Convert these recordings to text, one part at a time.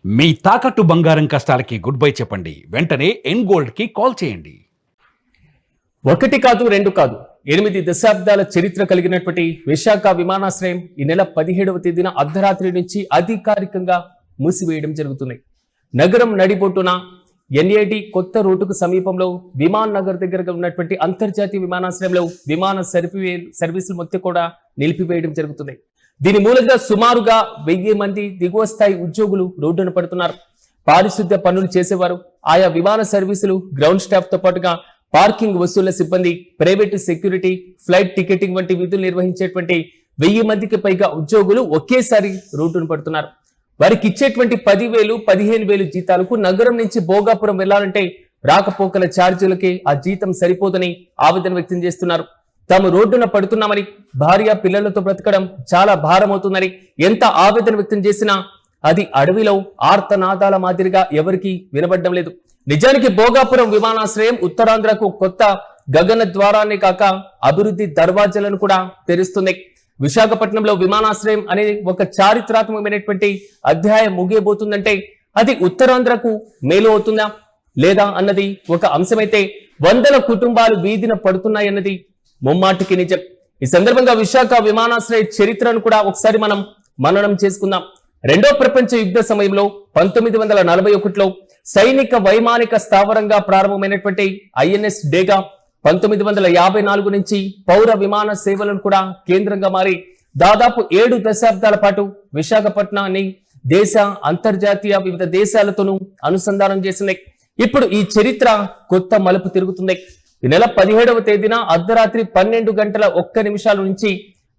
మీ తాకట్టు బంగారం కష్టాలకి good bye చెప్పండి. వెంటనే ఎన్ గోల్డ్ కి కాల్ చేయండి. ఒకటి కాదు రెండు కాదు 8 దశాబ్దాల చరిత్ర కలిగినటువంటి విశాఖ విమానాశ్రయం ఈ నెల 17వ తేదీన అర్ధరాత్రి నుంచి అధికారికంగా మూసివేయడం జరుగుతుంది. నగరం నడిబొట్టున ఎన్ఏటి కొత్త రూటుకు సమీపంలో విమాన్ నగర్ దగ్గరగా ఉన్నటువంటి అంతర్జాతీయ విమానాశ్రయంలో విమాన సర్వీసులు మొత్తం కూడా నిలిపివేయడం జరుగుతుంది. దీని మూలంగా సుమారుగా 1000 మంది దిగువ స్థాయి ఉద్యోగులు రోడ్డున పడుతున్నారు. పారిశుద్ధ్య పనులు చేసేవారు, ఆయా విమాన సర్వీసులు గ్రౌండ్ స్టాఫ్ తో పాటుగా పార్కింగ్ వసూళ్ల సిబ్బంది, ప్రైవేటు సెక్యూరిటీ, ఫ్లైట్ టికెటింగ్ వంటి విధులు నిర్వహించేటువంటి 1000 మందికి పైగా ఉద్యోగులు ఒకేసారి రోడ్డున పడుతున్నారు. వారికి ఇచ్చేటువంటి 10,000, 15,000 జీతాలకు నగరం నుంచి భోగాపురం వెళ్లాలంటే రాకపోకల ఛార్జీలకి ఆ జీతం సరిపోదని ఆవేదన వ్యక్తం చేస్తున్నారు. తాము రోడ్డున పడుతున్నామని, భార్య పిల్లలతో బ్రతకడం చాలా భారమవుతుందని ఎంత ఆవేదన వ్యక్తం చేసినా అది అడవిలో ఆర్తనాదాల మాదిరిగా ఎవరికీ వినబడ్డం లేదు. నిజానికి భోగాపురం విమానాశ్రయం ఉత్తరాంధ్రకు కొత్త గగన ద్వారాన్ని కాక అభివృద్ధి దర్వాజాలను కూడా తెరుస్తుంది. విశాఖపట్నంలో విమానాశ్రయం అనే ఒక చారిత్రాత్మకమైనటువంటి అధ్యాయం ముగియబోతుందంటే అది ఉత్తరాంధ్రకు మేలు అవుతుందా లేదా అన్నది ఒక అంశమైతే, 100 కుటుంబాలు వీధిన పడుతున్నాయన్నది ముమ్మాటికి నిజం. ఈ సందర్భంగా విశాఖ విమానాశ్రయ చరిత్రను కూడా ఒకసారి మనం మననం చేసుకుందాం. రెండో ప్రపంచ యుద్ధ సమయంలో 1941లో సైనిక వైమానిక స్థావరంగా ప్రారంభమైనటువంటి ఐఎన్ఎస్ డేగా 1954 నుంచి పౌర విమాన సేవలను కూడా కేంద్రంగా మారి దాదాపు 7 దశాబ్దాల పాటు విశాఖపట్నాన్ని దేశ అంతర్జాతీయ వివిధ దేశాలతోనూ అనుసంధానం చేసింది. ఇప్పుడు ఈ చరిత్ర కొత్త మలుపు తిరుగుతుంది. ఈ నెల 17వ తేదీన అర్ధరాత్రి 12:01 నుంచి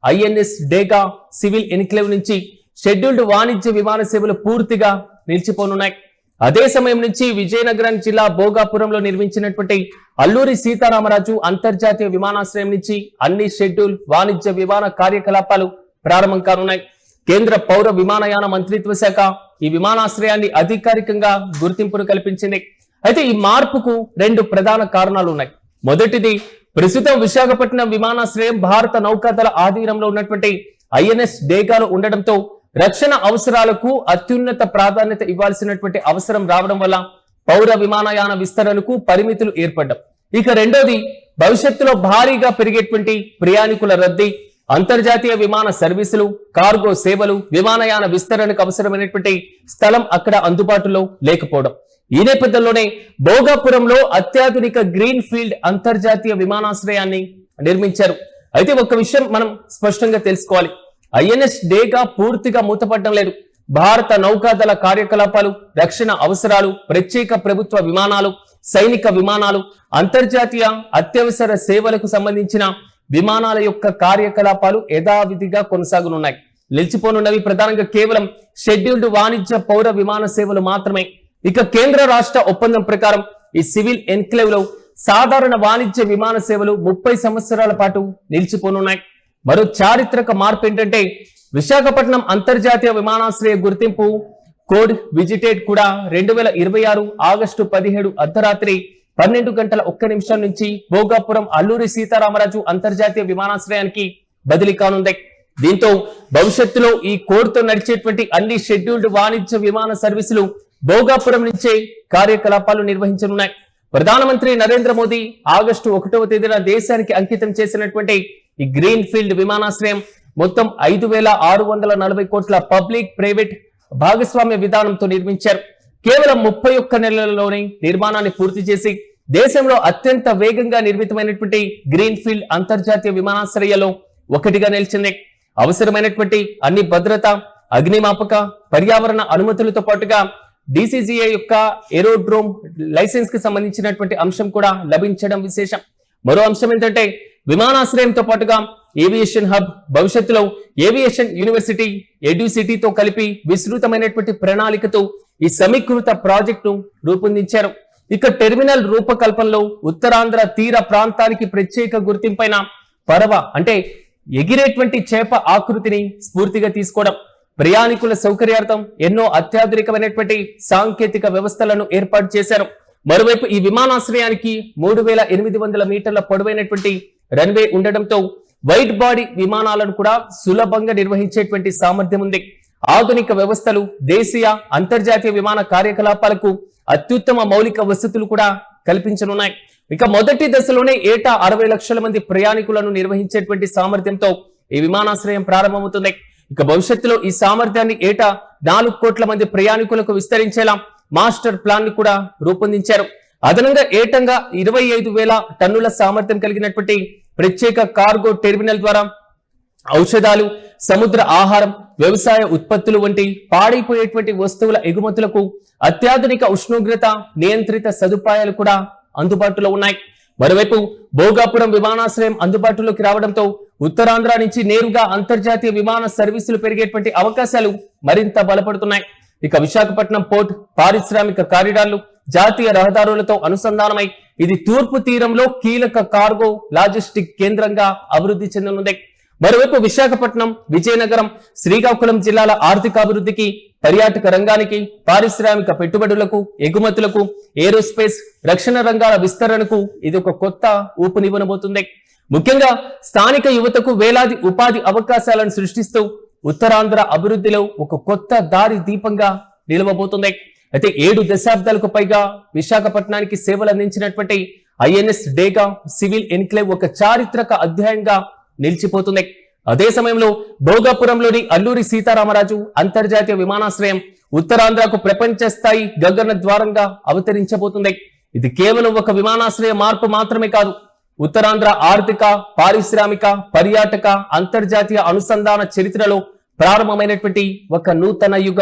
ఐఎన్ఎస్ డేగా సివిల్ ఎన్క్లేవ్ నుంచి షెడ్యూల్డ్ వాణిజ్య విమాన సేవలు పూర్తిగా నిలిచిపోనున్నాయి. అదే సమయం నుంచి విజయనగరం జిల్లా భోగాపురంలో నిర్మించినటువంటి అల్లూరి సీతారామరాజు అంతర్జాతీయ విమానాశ్రయం నుంచి అన్ని షెడ్యూల్ వాణిజ్య విమాన కార్యకలాపాలు ప్రారంభం కానున్నాయి. కేంద్ర పౌర విమానయాన మంత్రిత్వ శాఖ ఈ విమానాశ్రయాన్ని అధికారికంగా గుర్తింపును కల్పించింది. అయితే ఈ మార్పుకు 2 ప్రధాన కారణాలు ఉన్నాయి. మొదటిది, ప్రస్తుతం విశాఖపట్నం విమానాశ్రయం భారత నౌకాదళ ఆధీనంలో ఉన్నటువంటి ఐఎన్ఎస్ డేగాలో ఉండడంతో రక్షణ అవసరాలకు అత్యున్నత ప్రాధాన్యత ఇవ్వాల్సినటువంటి అవసరం రావడం వల్ల పౌర విమానయాన విస్తరణకు పరిమితులు ఏర్పడ్డం. ఇక రెండోది, భవిష్యత్తులో భారీగా పెరిగేటువంటి ప్రయాణికుల రద్దీ, అంతర్జాతీయ విమాన సర్వీసులు, కార్గో సేవలు, విమానయాన విస్తరణకు అవసరమైనటువంటి స్థలం అక్కడ అందుబాటులో లేకపోవడం. ఈ నేపథ్యంలోనే భోగాపురంలో అత్యాధునిక గ్రీన్ ఫీల్డ్ అంతర్జాతీయ విమానాశ్రయాన్ని నిర్మించారు. అయితే ఒక విషయం మనం స్పష్టంగా తెలుసుకోవాలి. ఐఎన్ఎస్ డేగా పూర్తిగా మూతపడడం లేదు. భారత నౌకాదళ కార్యకలాపాలు, రక్షణ అవసరాలు, ప్రత్యేక ప్రభుత్వ విమానాలు, సైనిక విమానాలు, అంతర్జాతీయ అత్యవసర సేవలకు సంబంధించిన విమానాల యొక్క కార్యకలాపాలు యథావిధిగా కొనసాగనున్నాయి. నిలిచిపోనున్నవి ప్రధానంగా కేవలం షెడ్యూల్డ్ వాణిజ్య పౌర విమాన సేవలు మాత్రమే. ఇక కేంద్ర రాష్ట్ర ఒప్పందం ప్రకారం ఈ సివిల్ ఎన్క్లేవ్ లో సాధారణ వాణిజ్య విమాన సేవలు 30 సంవత్సరాల పాటు నిలిచిపోనున్నాయి. మరో చారిత్రక మార్పు ఏంటంటే, విశాఖపట్నం అంతర్జాతీయ విమానాశ్రయ గుర్తింపు కోడ్ విజిటెడ్ కూడా 2026 ఆగస్టు 17 అర్ధరాత్రి 12:01 నుంచి భోగాపురం అల్లూరి సీతారామరాజు అంతర్జాతీయ విమానాశ్రయానికి బదిలీ కానుంది. దీంతో భవిష్యత్తులో ఈ కోడ్తో నడిచేటువంటి అన్ని షెడ్యూల్డ్ వాణిజ్య విమాన సర్వీసులు భోగాపురం నుంచే కార్యకలాపాలు నిర్వహించనున్నాయి. ప్రధానమంత్రి నరేంద్ర మోదీ ఆగస్టు 1వ తేదీన దేశానికి అంకితం చేసినటువంటి ఈ గ్రీన్ ఫీల్డ్ విమానాశ్రయం మొత్తం 5,640 కోట్ల పబ్లిక్ ప్రైవేట్ భాగస్వామ్య విధానంతో నిర్మించారు. కేవలం 31 నెలలలోనే నిర్మాణాన్ని పూర్తి చేసి దేశంలో అత్యంత వేగంగా నిర్మితమైనటువంటి గ్రీన్ ఫీల్డ్ అంతర్జాతీయ విమానాశ్రయాల్లో ఒకటిగా నిలిచింది. అవసరమైనటువంటి అన్ని భద్రత, అగ్నిమాపక, పర్యావరణ అనుమతులతో పాటుగా DCGA యొక్క ఏరోడ్రోమ్ లైసెన్స్ కి సంబంధించినటువంటి అంశం కూడా లభించడం విశేషం. మరో అంశం ఏంటంటే, విమానాశ్రయంతో పాటుగా ఏవియేషన్ హబ్, భవిష్యత్తులో ఏవియేషన్ యూనివర్సిటీ, ఎడ్యుసిటీతో కలిపి విస్తృతమైనటువంటి ప్రణాళికతో ఈ సమీకృత ప్రాజెక్టు రూపొందించారు. ఇక టెర్మినల్ రూపకల్పనలో ఉత్తరాంధ్ర తీర ప్రాంతానికి ప్రత్యేక గుర్తింపైన పరవ అంటే ఎగిరేటువంటి చేప ఆకృతిని స్ఫూర్తిగా తీసుకోవడం, ప్రయాణికుల సౌకర్యార్థం ఎన్నో అత్యాధునికమైనటువంటి సాంకేతిక వ్యవస్థలను ఏర్పాటు చేశారు. మరోవైపు ఈ విమానాశ్రయానికి 3800 మీటర్ల పొడవైనటువంటి రన్వే ఉండడంతో వైడ్ బాడీ విమానాలను కూడా సులభంగా నిర్వహించేటువంటి సామర్థ్యం ఉంది. ఆధునిక వ్యవస్థలు, దేశీయ అంతర్జాతీయ విమాన కార్యకలాపాలకు అత్యుత్తమ మౌలిక వసతులు కూడా కల్పించనున్నాయి. ఇక మొదటి దశలోనే ఏటా 60 లక్షల మంది ప్రయాణికులను నిర్వహించేటువంటి సామర్థ్యంతో ఈ విమానాశ్రయం ప్రారంభమవుతుంది. ఇక భవిష్యత్తులో ఈ సామర్థ్యాన్ని ఏటా 4 కోట్ల మంది ప్రయాణికులకు విస్తరించేలా మాస్టర్ ప్లాన్ ని కూడా రూపొందించారు. అదనంగా ఏటంగా 25,000 టన్నుల సామర్థ్యం కలిగినటువంటి ప్రత్యేక కార్గో టెర్మినల్ ద్వారా ఔషధాలు, సముద్ర ఆహారం, వ్యవసాయ ఉత్పత్తులు వంటి పాడైపోయేటువంటి వస్తువుల ఎగుమతులకు అత్యాధునిక ఉష్ణోగ్రత నియంత్రిత సదుపాయాలు కూడా అందుబాటులో ఉన్నాయి. మరోవైపు భోగాపురం విమానాశ్రయం అందుబాటులోకి రావడంతో ఉత్తరాంధ్ర నుంచి నేరుగా అంతర్జాతీయ విమాన సర్వీసులు పెరిగేటువంటి అవకాశాలు మరింత బలపడుతున్నాయి. ఇక విశాఖపట్నం పోర్ట్ పారిశ్రామిక కారిడార్లు, జాతీయ రహదారులతో అనుసంధానమై ఇది తూర్పు తీరంలో కీలక కార్గో లాజిస్టిక్ కేంద్రంగా అభివృద్ధి చెందనుంది. మరోవైపు విశాఖపట్నం, విజయనగరం, శ్రీకాకుళం జిల్లాల ఆర్థికాభివృద్ధికి, పర్యాటక రంగానికి, పారిశ్రామిక పెట్టుబడులకు, ఎగుమతులకు, ఏరోస్పేస్, రక్షణ రంగాల విస్తరణకు ఇది ఒక కొత్త ఊపునివ్వనబోతుంది. ముఖ్యంగా స్థానిక యువతకు వేలాది ఉపాధి అవకాశాలను సృష్టిస్తూ ఉత్తరాంధ్ర అభివృద్ధిలో ఒక కొత్త దారి దీపంగా నిలవబోతుంది. అయితే 7 దశాబ్దాలకు పైగా విశాఖపట్నానికి సేవలు అందించినటువంటి ఐఎన్ఎస్ డేగా సివిల్ ఎన్క్లేవ్ ఒక చారిత్రక అధ్యాయంగా నిలిచిపోతుంది. అదే సమయంలో భోగాపురంలోని అల్లూరి సీతారామరాజు అంతర్జాతీయ విమానాశ్రయం ఉత్తరాంధ్రకు ప్రపంచ స్థాయి గగన ద్వారంగా అవతరించబోతుంది. ఇది కేవలం ఒక విమానాశ్రయ మార్పు మాత్రమే కాదు, ఉత్తరాంధ్ర ఆర్థిక, పారిశ్రామిక, పర్యాటక, అంతర్జాతీయ అనుసంధాన చరిత్రలో ప్రారంభమైనటువంటి ఒక నూతన యుగం.